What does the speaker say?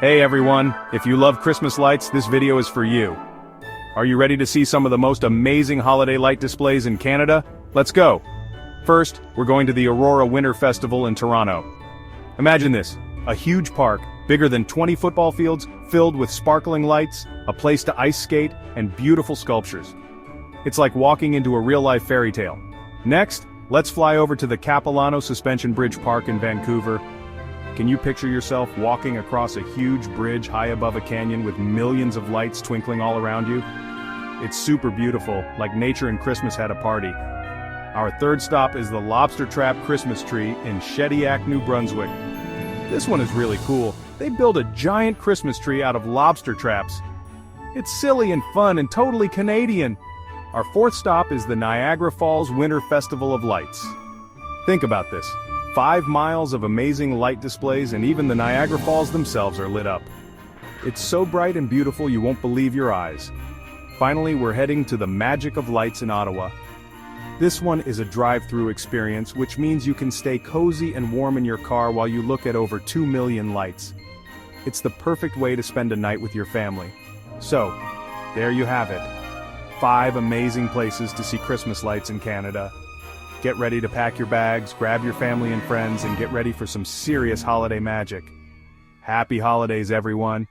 Hey everyone, if you love Christmas lights, this video is for you. Are you ready to see some of the most amazing holiday light displays in Canada? Let's go! First, we're going to the Aurora Winter Festival in Toronto. Imagine this, a huge park, bigger than 20 football fields, filled with sparkling lights, a place to ice skate, and beautiful sculptures. It's like walking into a real-life fairy tale. Next, let's fly over to the Capilano Suspension Bridge Park in Vancouver. Can you picture yourself walking across a huge bridge high above a canyon with millions of lights twinkling all around you? It's super beautiful, like nature and Christmas had a party. Our third stop is the Lobster Trap Christmas Tree in Shediac, New Brunswick. This one is really cool. They build a giant Christmas tree out of lobster traps. It's silly and fun and totally Canadian. Our fourth stop is the Niagara Falls Winter Festival of Lights. Think about this. 5 miles of amazing light displays, and even the Niagara Falls themselves are lit up. It's so bright and beautiful you won't believe your eyes. Finally, we're heading to the Magic of Lights in Ottawa. This one is a drive-through experience, which means you can stay cozy and warm in your car while you look at over 2 million lights. It's the perfect way to spend a night with your family. So, there you have it. 5 amazing places to see Christmas lights in Canada. Get ready to pack your bags, grab your family and friends, and get ready for some serious holiday magic. Happy holidays, everyone!